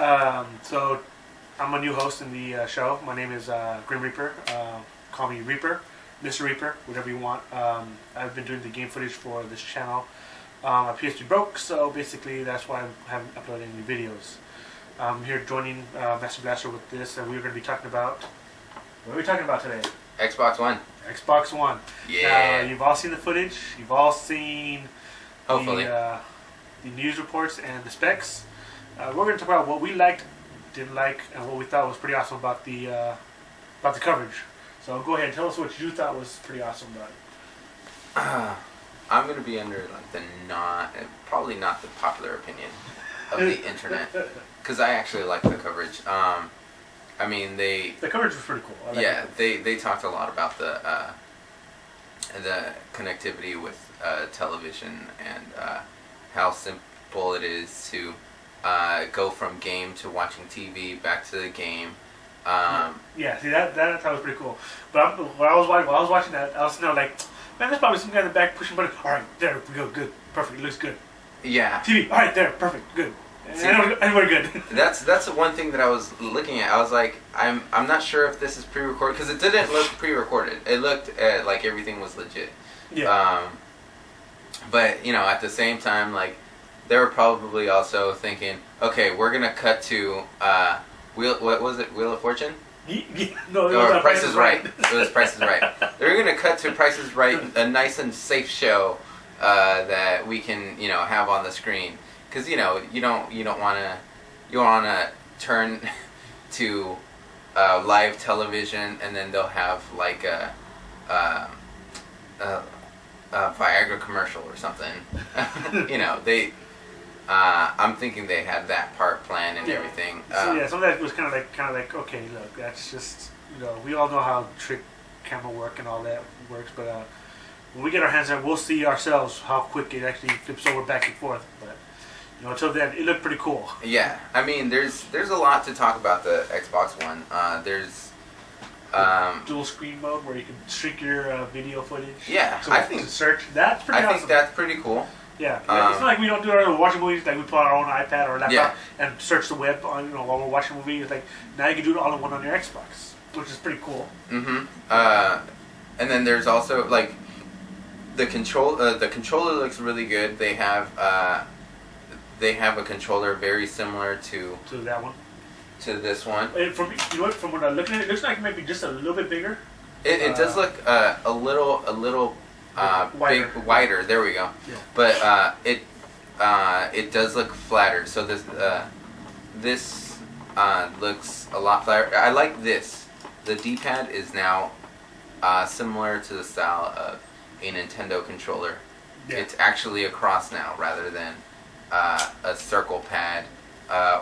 So I'm a new host in the show. My name is Grim Reaper. Call me Reaper, Mr. Reaper, whatever you want. I've been doing the game footage for this channel. My PS3 broke, so basically that's why I haven't uploaded any videos. I'm here joining Master Blaster with this, and we're going to be talking about... What are we talking about today? XBOX One. XBOX One. Yeah. You've all seen the footage. You've all seen Hopefully the news reports and the specs. We're going to talk about what we liked, didn't like, and what we thought was pretty awesome about the coverage. So go ahead and tell us what you thought was pretty awesome about it. I'm going to be under like the probably not the popular opinion of the internet, because I actually like the coverage. I mean, the coverage was pretty cool. Yeah, they talked a lot about the connectivity with television and how simple it is to go from game to watching TV back to the game. Yeah, see that was pretty cool. But when I was watching that, I was sitting there like, man, there's probably some guy in the back pushing button. All right, there we go, good, perfect, it looks good. Yeah. TV, all right, there, perfect, good. And we're good. That's the one thing that I was looking at. I was like, I'm not sure if this is pre-recorded, because it didn't look pre-recorded. It looked like everything was legit. Yeah. But you know, at the same time, like they were probably also thinking, okay, we're gonna cut to what was it, Wheel of Fortune? No, it was Price is Right. It was Price is Right. They're gonna cut to Price is Right, a nice and safe show that we can have on the screen. Because you don't wanna turn to live television and then they'll have like a Viagra commercial or something. I'm thinking they had that part planned and everything. So yeah, some of that was kind of like okay, look, that's just we all know how trick camera work and all that works, but when we get our hands on it, we'll see ourselves how quick it actually flips over back and forth. But until then, it looked pretty cool. Yeah, I mean, there's a lot to talk about the Xbox One. There's dual screen mode where you can shrink your video footage. Yeah, so I think search. That's pretty awesome. I think that's pretty cool. Yeah, it's not like we don't do our watching movies like we put on our own iPad or laptop and search the web on while we're watching a movie. It's like now you can do it all in one on your Xbox, which is pretty cool. Mm-hmm. And then there's also like the control. The controller looks really good. They have a controller very similar to that one. To this one. From what I'm looking at, it looks like maybe just a little bit bigger. It does look a little wider. There we go. Yeah. But it does look flatter. So this looks a lot flatter. I like this. The D-pad is now similar to the style of a Nintendo controller. Yeah. It's actually across now rather than a circle pad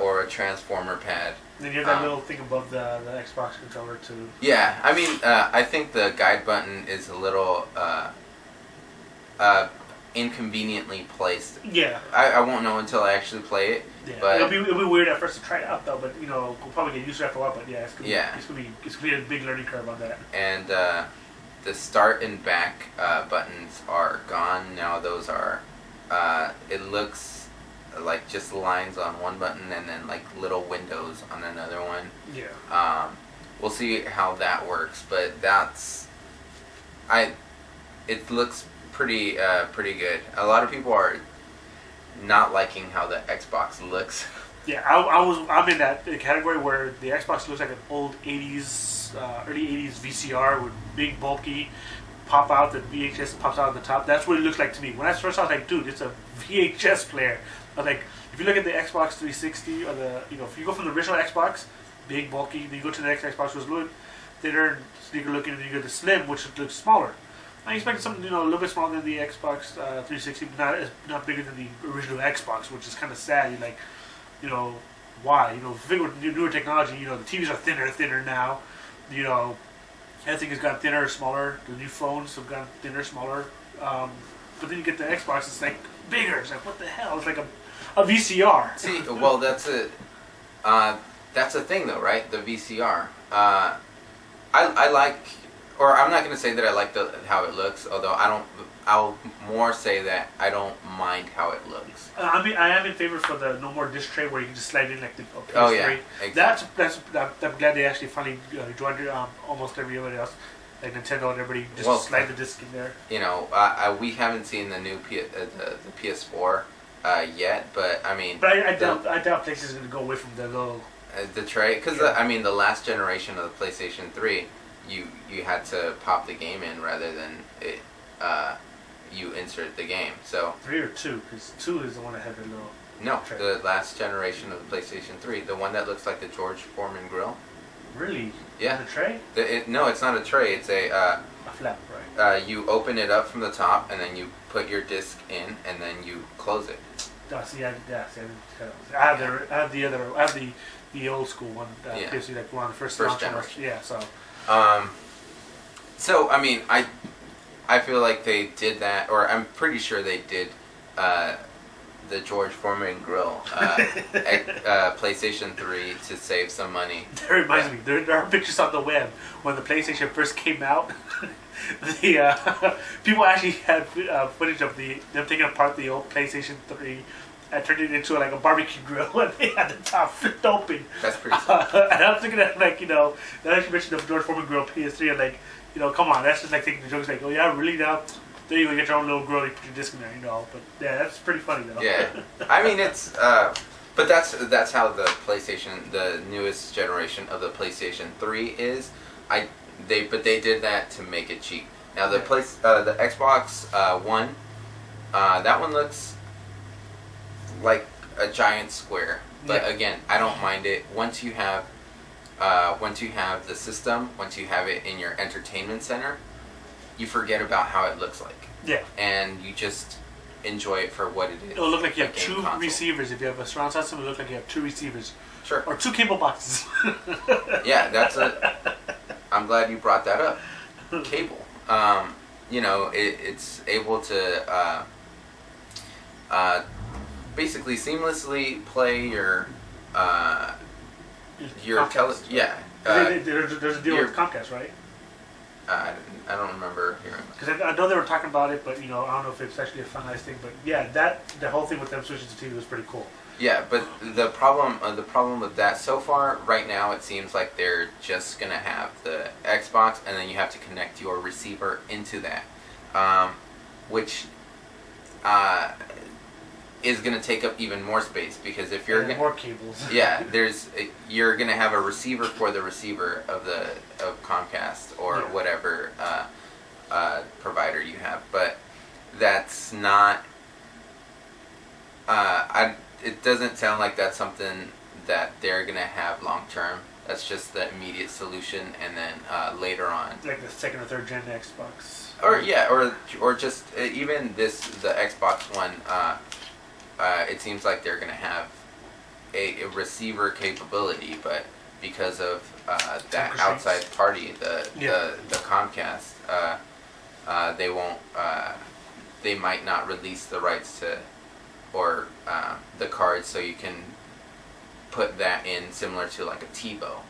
or a transformer pad. And then you have that little thing above the Xbox controller too. Yeah, I mean, I think the guide button is a little inconveniently placed. Yeah. I won't know until I actually play it. Yeah. But it'll be weird at first to try it out though, but we'll probably get used to it after a while. But yeah, it's gonna be a big learning curve on that. And the start and back buttons are gone now. Those are it looks like just lines on one button and then like little windows on another one. Yeah. We'll see how that works, but it looks pretty good. A lot of people are not liking how the Xbox looks. Yeah, I'm in that category where the Xbox looks like an old 80s, early 80s VCR with big bulky pop out. The VHS pops out at the top. That's what it looks like to me. When I first saw it, I was like, dude, it's a VHS player. I was like, if you look at the Xbox 360 or if you go from the original Xbox, big bulky, then you go to the next Xbox, which looks thinner, sleeker looking, and then you go to Slim, which looks smaller. I expected something a little bit smaller than the Xbox 360, but not bigger than the original Xbox, which is kind of sad. You're like, why? Figure with newer technology, the TVs are thinner now. Everything has gotten thinner, smaller. The new phones have gotten thinner, smaller. But then you get the Xbox, it's like bigger. It's like, what the hell? It's like a VCR. See, well, that's a thing though, right? The VCR. I like or I'm not going to say that I like how it looks, although I'll more say that I don't mind how it looks. I mean, I am in favor for the no more disc tray where you can just slide in like the PS3. Oh yeah, exactly. I'm glad they actually finally joined almost everybody else, like Nintendo and everybody, just slide the disc in there. You know, we haven't seen the new the PS4 yet, but I mean, but I doubt PlayStation is going to go away from the little the tray, because I mean, the last generation of the PlayStation 3, you had to pop the game in rather than it. You insert the game. So 3 or 2, because 2 is the one that had the little. No, tray. The last generation of the PlayStation 3, the one that looks like the George Foreman grill. Really? Yeah. The tray? No, it's not a tray. It's a flap, right? You open it up from the top, and then you put your disc in, and then you close it. Oh, see, I have the old school one. Basically, like one of the first generation. Yeah. So. So I mean, I feel like they did that, or I'm pretty sure they did the George Foreman grill at PlayStation 3 to save some money. That reminds me, there are pictures on the web when the PlayStation first came out. The people actually had footage of them taking apart the old PlayStation 3 and turned it into like a barbecue grill, and they had the top flipped open. That's pretty cool. And I was looking at like, that actually mentioned the George Foreman grill PS3, and like, come on, that's just like taking the jokes like, oh yeah, really now? There you go, get your own little grill, you put your disc in there, But yeah, that's pretty funny though. Yeah, I mean it's, but that's how the PlayStation, the newest generation of the PlayStation 3 is. But they did that to make it cheap. Now the the Xbox One, that one looks like a giant square. But again, I don't mind it once you have the system, once you have it in your entertainment center, you forget about how it looks like. Yeah. And you just enjoy it for what it is. It'll look like you have 2 receivers. If you have a surround system, it'll look like you have 2 receivers. Sure. Or 2 cable boxes. Yeah, I'm glad you brought that up. Cable. It's able to basically seamlessly play your Comcast. Yeah. There's a deal with Comcast, right? I don't remember hearing. Because I know they were talking about it, but I don't know if it's actually a finalized thing. But yeah, the whole thing with them switching to TV was pretty cool. Yeah, but the problem with that so far, right now, it seems like they're just gonna have the Xbox, and then you have to connect your receiver into that, which is gonna take up even more space, because if you're more cables. Yeah, you're gonna have a receiver for the receiver of Comcast or whatever provider you have, but that's not. It doesn't sound like that's something that they're gonna have long term. That's just the immediate solution, and then later on, like the 2nd or 3rd gen Xbox. Or just even the Xbox One. It seems like they're gonna have a receiver capability, but because of that outside party, the Comcast, they won't. They might not release the rights to. Or the cards, so you can put that in similar to like a TiVo,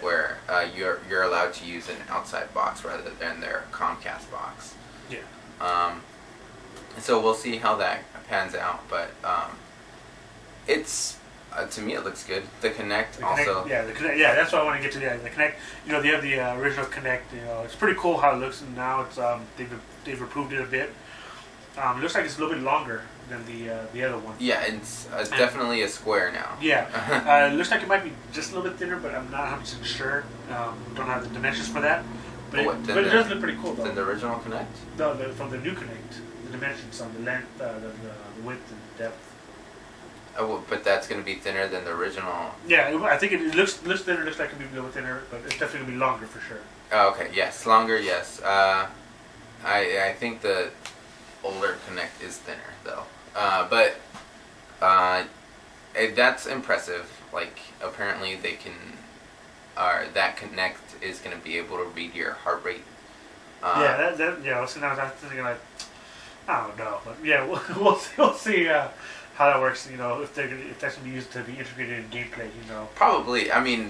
where you're allowed to use an outside box rather than their Comcast box. Yeah. So we'll see how that pans out, but it's to me it looks good. The Kinect also. Yeah, the Kinect. Yeah, that's what I want to get to. The Kinect. They have the original Kinect. It's pretty cool how it looks, and now it's they've improved it a bit. It looks like it's a little bit longer than the other one. Yeah, it's definitely a square now. Yeah, it looks like it might be just a little bit thinner, but I'm not 100% sure. Don't have the dimensions for that. But it does look pretty cool, though. Than the original Kinect? No, from the new Kinect. The dimensions on the length, the width, and depth. Oh, well, but that's going to be thinner than the original. Yeah, I think it looks thinner. Looks like it'll be a little thinner, but it's definitely going to be longer for sure. Oh, okay. Yes, longer. Yes. I think the older Kinect is thinner though. But that's impressive. Like apparently they can, that Kinect is going to be able to read your heart rate. So now I'm thinking like, I don't know, but yeah, we'll see how that works. If that's going to be used to be integrated in gameplay. Probably. I mean,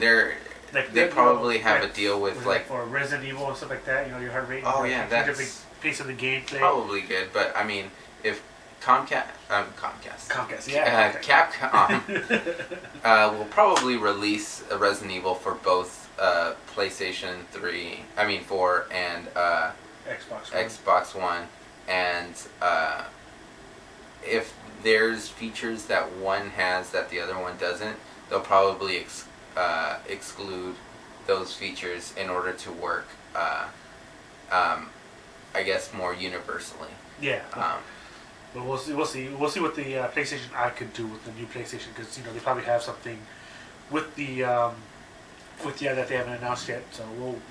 Like they probably have a deal with like for Resident Evil and stuff like that. You know, your heart rate. Oh yeah, that's the pace of the gameplay. Probably good, but I mean, if Comcast, yeah, Capcom will probably release a Resident Evil for both PlayStation 3, 4, and Xbox One, and if there's features that one has that the other one doesn't, they'll probably exclude those features in order to work, I guess, more universally. Yeah. But we'll see. We'll see what the PlayStation Eye could do with the new PlayStation, because they probably have something with the that they haven't announced yet. So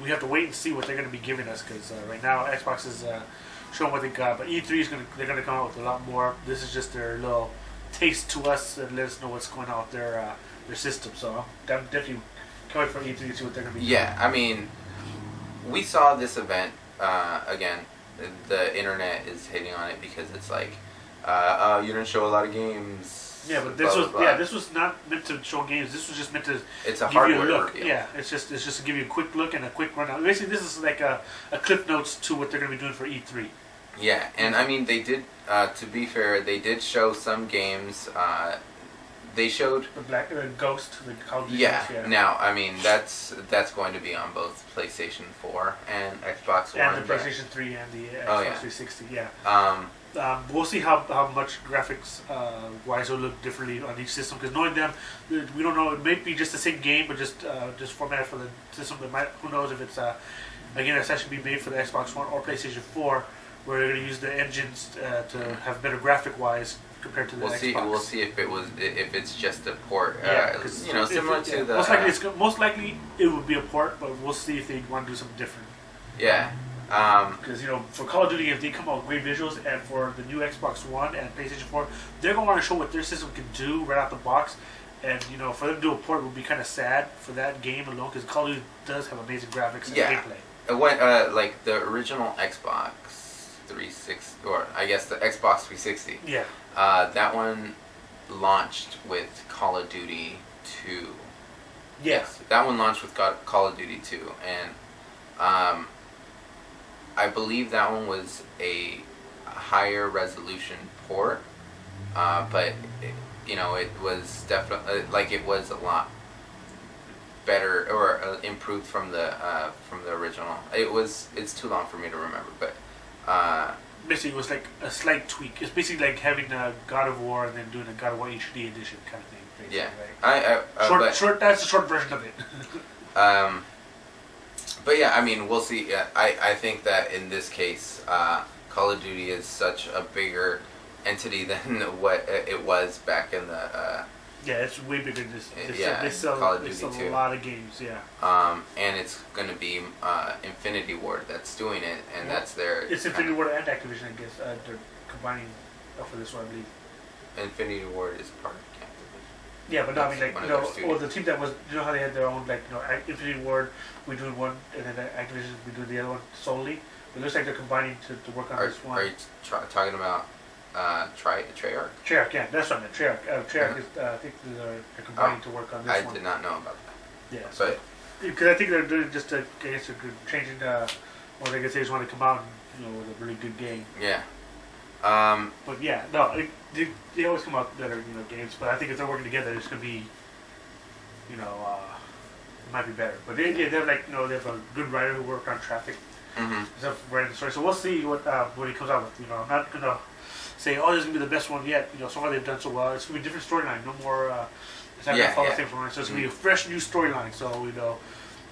we have to wait and see what they're going to be giving us, because right now Xbox is showing what they got, but E3 they're going to come out with a lot more. This is just their little taste to us and let us know what's going on with their system. So I'm definitely can't wait for E3 to see what they're going to be doing. Yeah, I mean, we saw this event again. The internet is hitting on it because it's like, oh, you didn't show a lot of games. Yeah, but this this was not meant to show games. This was just meant to it's a give hardware you a look. reveal. Yeah, it's just to give you a quick look and a quick rundown. Basically, this is like a clip notes to what they're going to be doing for E3. Yeah, and I mean, they did. To be fair, they did show some games. They showed the Black Ghost, the Call of Duty Ghost, yeah. Now, I mean, that's going to be on both PlayStation 4 and Xbox One. And the PlayStation 3 and the Xbox 360. Yeah. We'll see how much graphics wise will look differently on each system, because knowing them, we don't know. It may be just the same game, but just formatted for the system. That might, who knows if it's again, it's actually be made for the Xbox One or PlayStation 4, where they're going to use the engines to have better graphic wise compared to the Xbox. We'll see if it's just a port. Yeah, similar to the. Most likely it would be a port, but we'll see if they want to do something different. Yeah. Because for Call of Duty, if they come out with great visuals, and for the new Xbox One and PlayStation 4, they're going to want to show what their system can do right out the box. And for them to do a port would be kind of sad for that game alone, because Call of Duty does have amazing graphics and gameplay. Like the original Xbox 360, or I guess the Xbox 360. Yeah. That one launched with Call of Duty 2. Yes. That one launched with Call of Duty 2, and I believe that one was a higher resolution port, but it was definitely it was a lot better or improved from the original. It's too long for me to remember, but basically it was like a slight tweak. It's basically like having a God of War and then doing a God of War HD edition kind of thing. Yeah, right? That's the short version of it. But yeah, I mean, we'll see. I think that in this case, Call of Duty is such a bigger entity than what it was back in the. Yeah, it's way bigger than this. They sell a lot of games, yeah. And it's going to be Infinity Ward that's doing it, and that's their. It's Infinity Ward and Activision, I guess. They're combining for this one, I believe. Infinity Ward is part of Activision. Yeah, but no, I mean, the team that was, how they had their own, Infinity Ward, we doing one, and then Activision, we doing the other one solely. It looks like they're combining to work on this one. Are you talking about Treyarch? Treyarch, yeah, that's what I meant. Treyarch is, I think they're combining to work on this one. I did not know about that. Yeah, but because I think they're doing just changing what I guess they just want to come out with a really good game. Yeah. But yeah, no, they always come out better, games. But I think if they're working together, it's gonna be, it might be better. But they have they have a good writer who worked on Traffic. Mm-hmm. Writing the story. So we'll see what he comes out with. I'm not gonna say, oh, this is gonna be the best one yet. So far they've done so well. It's gonna be a different storyline. No more. It's not gonna follow the same storyline. So it's gonna be a fresh new storyline. So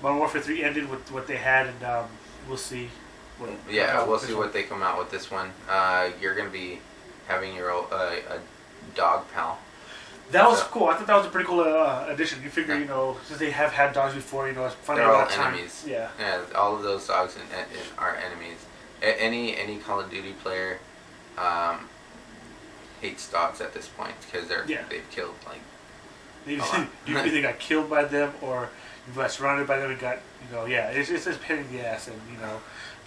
Modern Warfare 3 ended with what they had, and we'll see. We'll see what they come out with this one. You're going to be having your a dog pal. That was cool. I thought that was a pretty cool addition. You figure, since they have had dogs before, it's funny. They're all enemies. Yeah. Yeah, all of those dogs are enemies. Any Call of Duty player hates dogs at this point because they've killed Either they got killed by them, or But surrounded by them, we got, it's just pain in the ass, and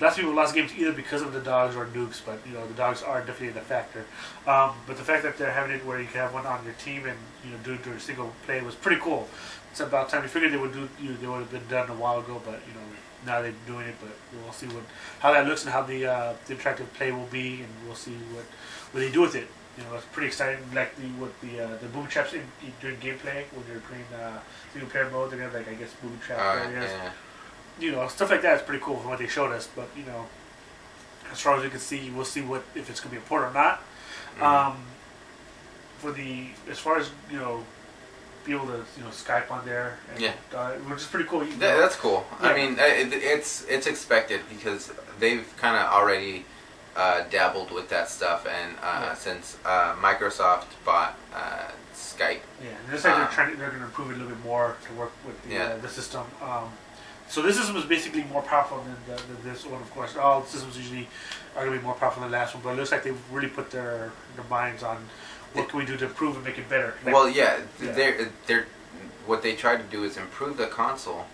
lots of people lost games either because of the dogs or nukes, but the dogs are definitely a factor. But the fact that they're having it where you can have one on your team and do it during single play was pretty cool. It's about time. You figured they would they would have been done a while ago, but now they're doing it. But we'll see how that looks and how the interactive play will be, and we'll see what they do with it. It's pretty exciting. Like the booby traps during gameplay when you're playing single player mode, they're gonna have booby trap areas. Yeah. Stuff like that is pretty cool from what they showed us. But as far as we can see, we'll see if it's gonna be a port or not. Mm-hmm. As far as be able to Skype on there, and, which is pretty cool. That's cool. Yeah. I mean, it's expected because they've kind of already dabbled with that stuff, and since Microsoft bought Skype, and just like they're going to improve it a little bit more to work with the system. So this system is basically more powerful than this one, of course. All systems usually are going to be more powerful than the last one, but it looks like they've really put their minds on what can we do to improve and make it better. They're what they try to do is improve the console,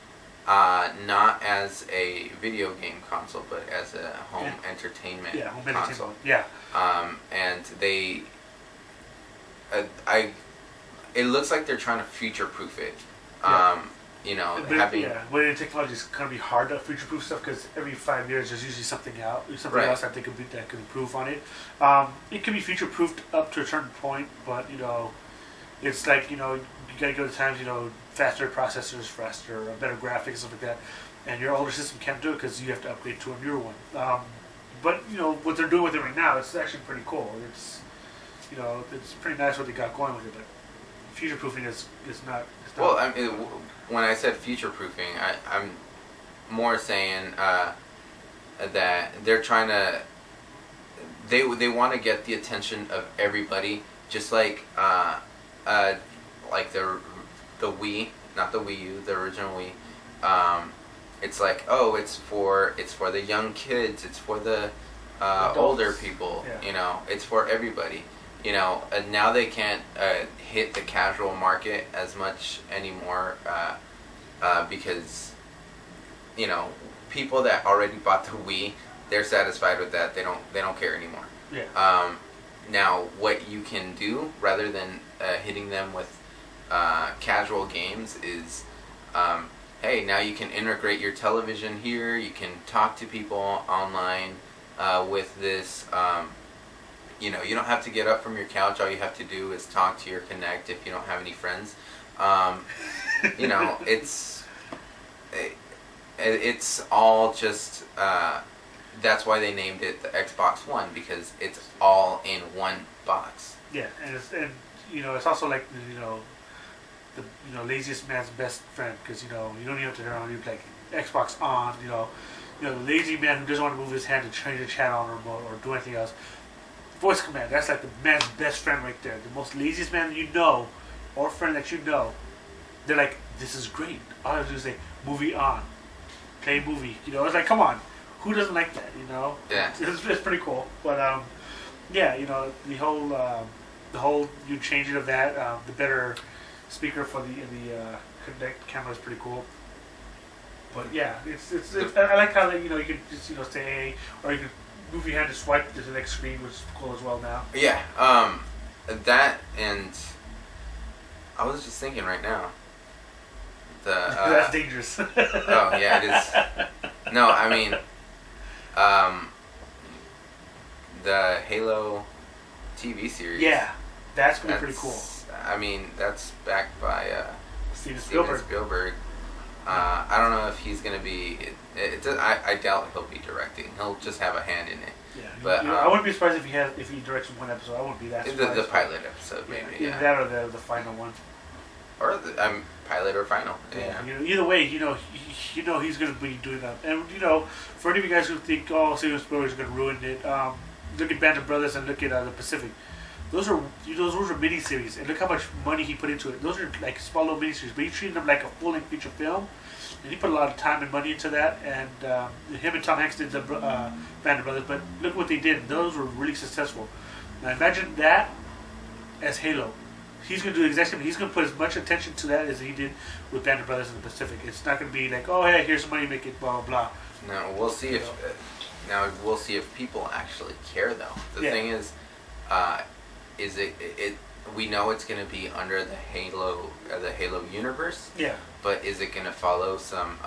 not as a video game console, but as a home entertainment console. And they, it looks like they're trying to future-proof it. When technology is going to be hard to future-proof stuff because every 5 years there's usually something else that they could improve on it. It can be future-proofed up to a certain point, but it's like you got to go to times faster processors, faster, better graphics, and stuff like that. And your older system can't do it because you have to upgrade to a newer one. But what they're doing with it right now, it's actually pretty cool. It's it's pretty nice what they got going with it. But future-proofing is not. Well, I mean, when I said future-proofing, I'm more saying that they're trying to. They want to get the attention of everybody, just like the Wii, not the Wii U, the original Wii. It's like, it's for the young kids, it's for the older people, it's for everybody. And now they can't hit the casual market as much anymore because people that already bought the Wii, they're satisfied with that. They don't care anymore. Now what you can do rather than hitting them with casual games is hey, now you can integrate your television here, you can talk to people online with this. You don't have to get up from your couch. All you have to do is talk to your Kinect if you don't have any friends. It's all just. That's why they named it the Xbox One, because it's all in one box. Yeah, and it's also like the laziest man's best friend, because you don't even have to turn on like Xbox on. The lazy man who doesn't want to move his hand to change the channel on the remote or do anything else. Voice command, that's like the man's best friend right there. The most laziest man or friend that they're like, this is great. All I have to do is say, movie on. Play movie. It's like, come on. Who doesn't like that, Yeah. It's pretty cool. But, the whole new changing of that, the better speaker for the Kinect camera is pretty cool. But, yeah, it's I like how, you can just, say, hey, or you can move your hand to swipe to the next screen, which is cool as well now. Yeah, that, and I was just thinking right now. That's dangerous. Oh yeah, it is. No, I mean, the Halo TV series. Yeah, that's gonna be pretty cool. I mean, that's backed by Steven Spielberg. I don't know if he's gonna be. I doubt he'll be directing. He'll just have a hand in it. Yeah, but I wouldn't be surprised if he directs one episode. I wouldn't be that surprised. The pilot episode, maybe. Either that or the final one. Or the pilot or final. Yeah. Either way, he's going to be doing that. And for any of you guys who think, Steven Spielberg is going to ruin it, look at Band of Brothers and look at the Pacific. Those are miniseries, and look how much money he put into it. Those are like small little miniseries, but he treated them like a full-length feature film, and he put a lot of time and money into that. And him and Tom Hanks did the Band of Brothers, but look what they did. Those were really successful. Now imagine that as Halo. he's going to do the exact same thing. He's going to put as much attention to that as he did with Band of Brothers in the Pacific. It's not going to be like, oh, hey, here's some money, make it, blah, blah, blah. No, we'll see if now we'll see if people actually care though. The thing is it we know it's going to be under the Halo universe. Yeah. But is it going to follow some?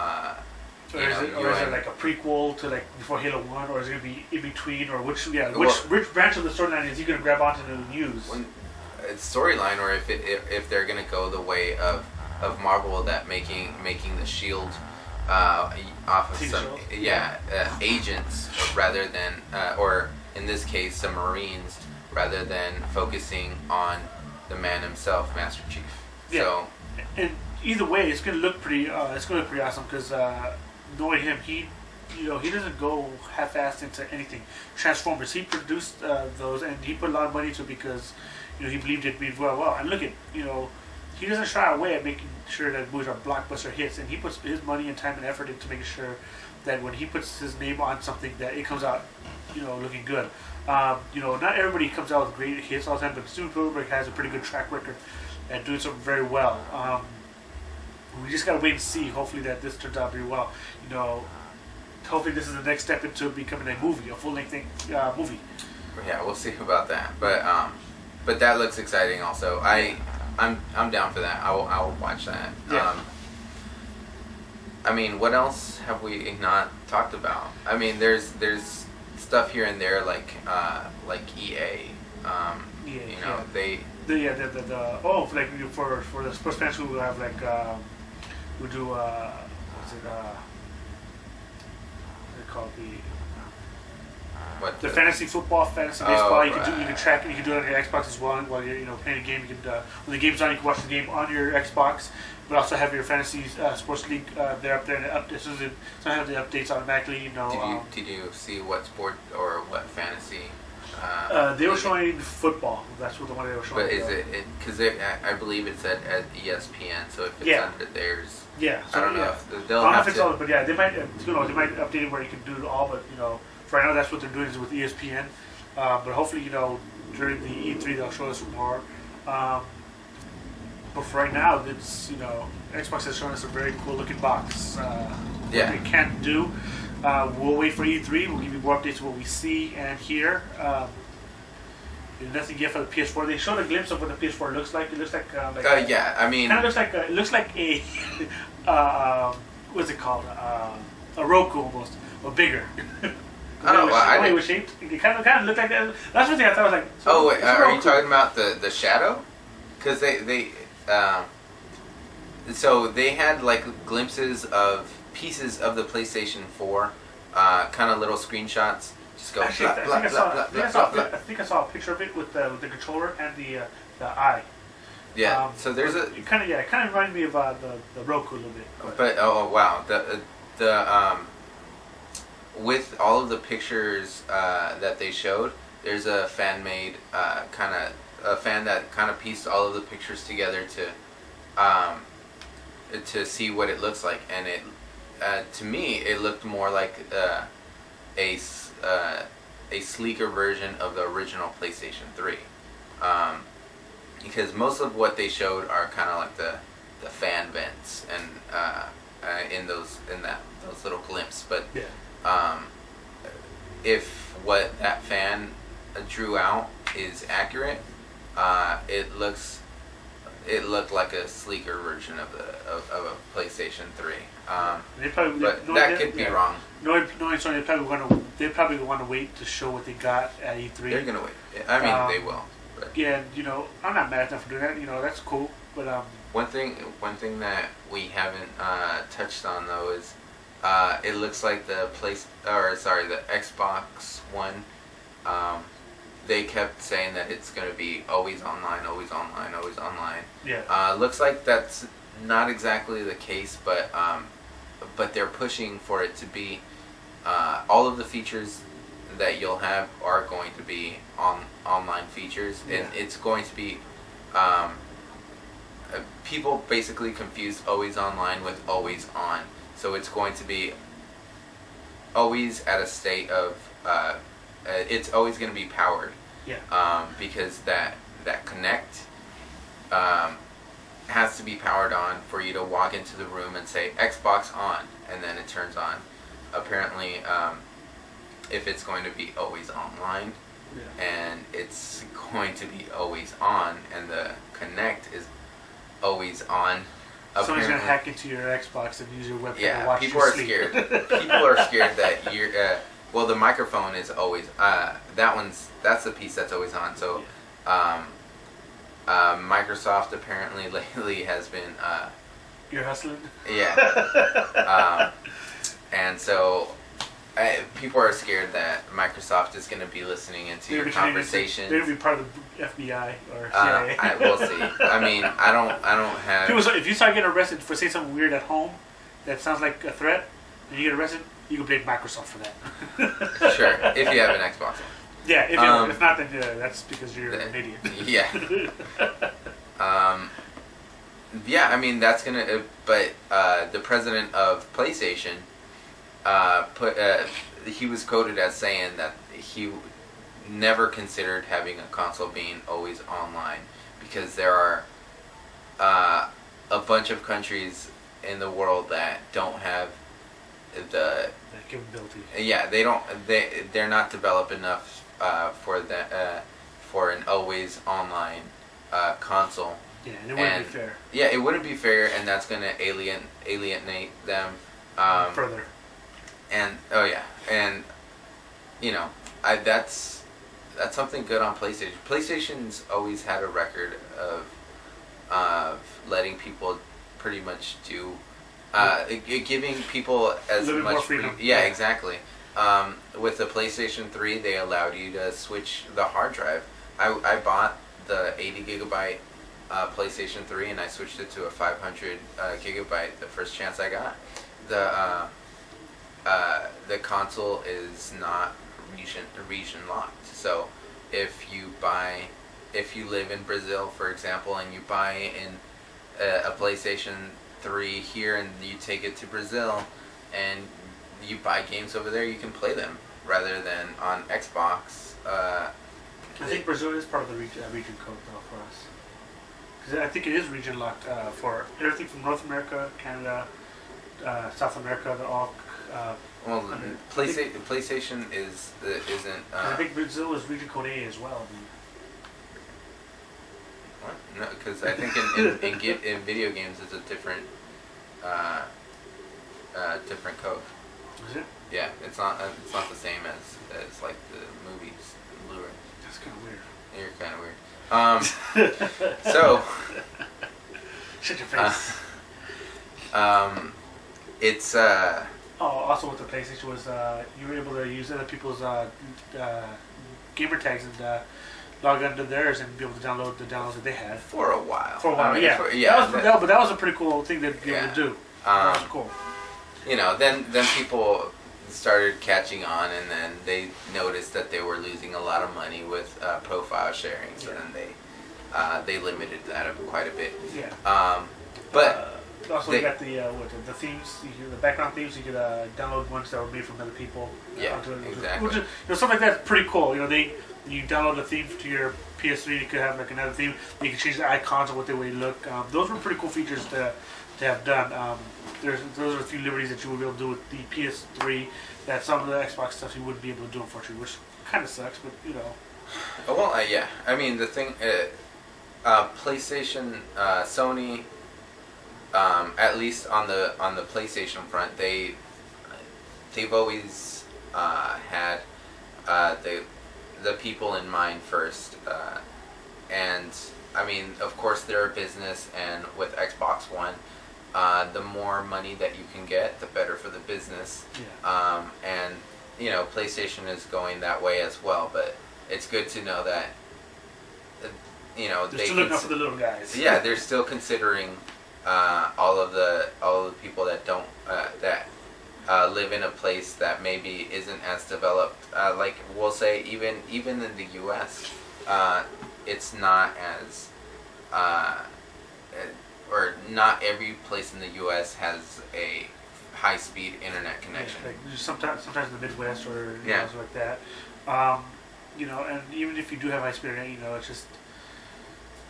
Or is it like a prequel to like before Halo 1, or is it going to be in between, or which branch of the storyline is he going to grab onto to use? It's storyline, or if they're going to go the way of Marvel, that making the Shield off of some agents rather than or in this case some Marines rather than focusing on the man himself, Master Chief. Yeah. So, and either way, it's going to look pretty. It's going to look pretty awesome because knowing him, he doesn't go half-assed into anything. Transformers, he produced those, and he put a lot of money into it because he believed it'd be well. And look at he doesn't shy away at making sure that movies are blockbuster hits, and he puts his money and time and effort into making sure that when he puts his name on something, that it comes out looking good. Not everybody comes out with great hits all the time, but Steven Spielberg has a pretty good track record at doing something very well. We just gotta wait and see. Hopefully that this turns out very well. Hopefully this is the next step into becoming a movie, a full-length movie. Yeah, we'll see about that. But that looks exciting. Also, I'm down for that. I will watch that. Yeah. I mean, what else have we not talked about? I mean, there's stuff here and there like EA. They. For the sports fans who have like who do what's it called the fantasy football, fantasy baseball. You can track it. You can do it on your Xbox as well while you're playing a game. You can when the game's on, you can watch the game on your Xbox, but also have your fantasy sports league there up there. And sometimes the updates automatically. Did you see what sport or what fantasy? They were showing football. That's what the one they were showing. But is it because I believe it's at ESPN, so if it's under theirs, so I don't know if they'll I don't know have if it's to. all, but they might update it where you can do it all. But for right now that's what they're doing is with ESPN. But hopefully during the E3 they'll show us more. But for right now, it's Xbox has shown us a very cool looking box. What they can't do. We'll wait for E3. We'll give you more updates of what we see and hear. There's nothing yet for the PS4. They showed a glimpse of what the PS4 looks like. It looks like I mean, kind of looks like a what's it called? A Roku almost, or bigger. It was shaped. It kind of looked like that. That's one thing I thought. I was like, wait, are you talking about the shadow? Because so they had like glimpses of pieces of the PlayStation 4, kind of little screenshots. Just go. Actually, I think I saw a picture of it with the controller and the eye. Yeah. So there's it kind of reminded me of the Roku a little bit. But wow, the with all of the pictures that they showed, there's a fan made a fan that kind of pieced all of the pictures together to see what it looks like, and it. To me, it looked more like a sleeker version of the original PlayStation 3, because most of what they showed are kind of like the fan vents and in those little glimpses. But if what that fan drew out is accurate, it looked like a sleeker version of a PlayStation 3. That could be wrong. Knowing Sony, they probably want to wait to show what they got at E3. They're gonna wait. I mean, they will. But. Yeah, I'm not mad at them for doing that. That's cool. But one thing that we haven't touched on though is it looks like the Xbox One. They kept saying that it's going to be always online, always online, always online. Yeah. Looks like that's not exactly the case, but they're pushing for it to be all of the features that you'll have are going to be online features, and it's going to be people basically confuse always online with always on. So it's going to be always at a state of it's always going to be powered. Yeah. Because that Connect has to be powered on for you to walk into the room and say Xbox on, and then it turns on. Apparently, if it's going to be always online, and it's going to be always on, and the Connect is always on. Someone's gonna hack into your Xbox and use your webcam to watch people you are sleep. scared. People are scared that you're. Well, the microphone is always. That's the piece that's always on. So, Microsoft apparently lately has been. You're hustling. Yeah. And so, people are scared that Microsoft is going to be listening into your conversations. They're going to be part of the FBI or CIA. We'll see. I mean, I don't have. People, if you start getting arrested for saying something weird at home that sounds like a threat, and you get arrested, you can blame Microsoft for that. Sure, if you have an Xbox One. Yeah, if not, then that's because you're an idiot. Yeah. Yeah, I mean that's gonna. But the president of PlayStation he was quoted as saying that he never considered having a console being always online because there are a bunch of countries in the world that don't have the capability. Yeah, they don't. They're not developed enough for an always online console. Yeah, and it wouldn't be fair. Yeah, it wouldn't be fair, and that's going to alienate them further. And that's something good on PlayStation. PlayStation's always had a record of letting people pretty much do giving people as much more freedom. Yeah, exactly. With the PlayStation 3, they allowed you to switch the hard drive. I bought the 80 gigabyte PlayStation 3 and I switched it to a 500 gigabyte the first chance I got. The console is not region locked. So if you live in Brazil, for example, and you buy in a PlayStation 3 here and you take it to Brazil and you buy games over there, you can play them rather than on Xbox. I think Brazil is part of the region code though for us. Because I think it is region locked for everything from North America, Canada, South America. They're all. Well, PlayStation isn't. I think Brazil is region code A as well. What? No, because I think in video games it's a different code. Is it? Yeah, it's not the same as like the movies Blu-ray. That's kind of weird. You're kind of weird. So. Shut your face. It's also with the PlayStation was you were able to use other people's gamer tags and log onto theirs and be able to download the downloads that they had for a while. I mean, yeah. But that was a pretty cool thing to be able to do. That was cool. Then people started catching on, and then they noticed that they were losing a lot of money with profile sharing, so then they limited that quite a bit. Yeah. But also, you got the themes, the background themes. You could download ones that were made from other people. Yeah, exactly. Which is, something like that's pretty cool. You download the theme to your PS3. You could have like another theme. You can change the icons or what they way look. Those were pretty cool features to have done. Those are a few liberties that you would be able to do with the PS3 that some of the Xbox stuff you wouldn't be able to do, unfortunately, which kind of sucks, but Well, yeah. I mean, the thing, PlayStation, Sony, at least on the PlayStation front, they've always had the people in mind first, and I mean, of course, they're a business, and with Xbox One, the more money that you can get, the better for the business. Yeah. And PlayStation is going that way as well. But it's good to know that they're still looking out for the little guys. Yeah, they're still considering all of the people that don't live in a place that maybe isn't as developed. Like we'll say, even in the U.S., it's not as or not every place in the U.S. has a high-speed internet connection. Yeah, like sometimes in the Midwest or something like that. And even if you do have high-speed internet, it's just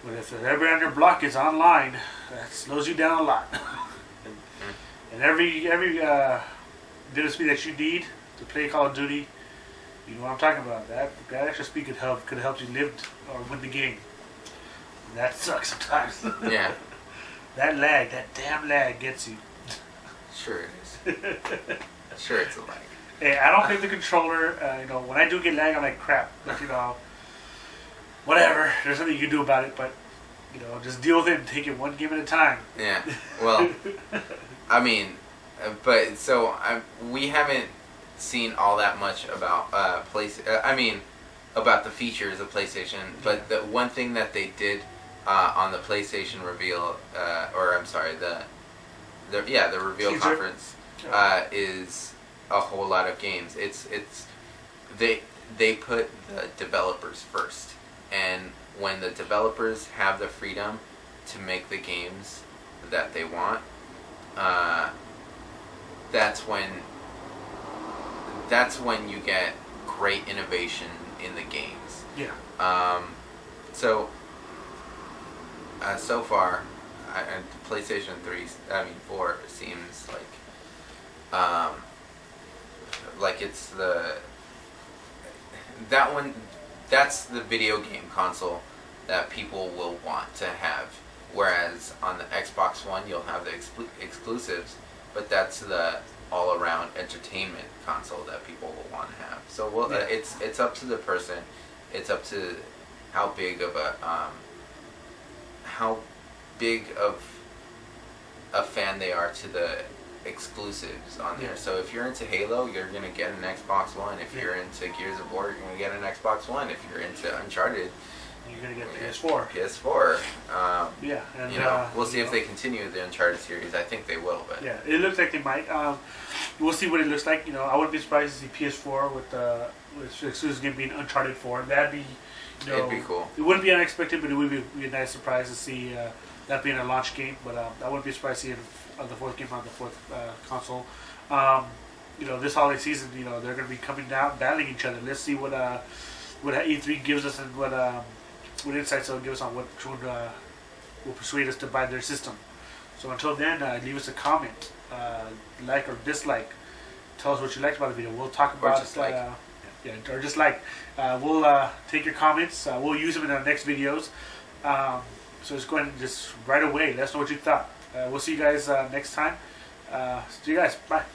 But if everybody on your block is online, that slows you down a lot. and every data speed that you need to play Call of Duty, you know what I'm talking about. That extra speed could have helped you live or win the game. And that sucks sometimes. Yeah. That damn lag gets you. Sure it is. Sure it's a lag. Hey, I don't think the controller, when I do get lag, I'm like, crap. But, whatever. There's nothing you can do about it, but, just deal with it and take it one game at a time. Yeah. Well, I mean, but so we haven't seen all that much about about the features of PlayStation. But the one thing that they did on the PlayStation reveal, the reveal Teaser. conference is a whole lot of games. They put the developers first, and when the developers have the freedom to make the games that they want, that's when you get great innovation in the games. Yeah. So far, PlayStation 4 seems like it's that's the video game console that people will want to have. Whereas on the Xbox One, you'll have the exclusives, but that's the all-around entertainment console that people will want to have. So it's up to the person. It's up to how big of a fan they are to the exclusives on there. So if you're into Halo, you're going to get an Xbox One. If you're into Gears of War, you're going to get an Xbox One. If you're into Uncharted, you're going to get the PS4. PS4. Yeah. And, we'll see if they continue the Uncharted series. I think they will, but... Yeah, it looks like they might. We'll see what it looks like. I wouldn't be surprised to see PS4 with exclusive game being Uncharted 4. That'd be, it'd be cool. It wouldn't be unexpected, but it would be a nice surprise to see that being a launch game. But I wouldn't be surprised to see it on the fourth game on the fourth console. This holiday season, they're going to be coming down, battling each other. Let's see what E3 gives us and what insights they'll give us on which one will persuade us to buy their system. So until then, leave us a comment, like or dislike. Tell us what you liked about the video. We'll talk about or just like. Or just like. We'll take your comments. We'll use them in our next videos. So just go ahead and just right away let us know what you thought. We'll see you guys next time. See you guys. Bye.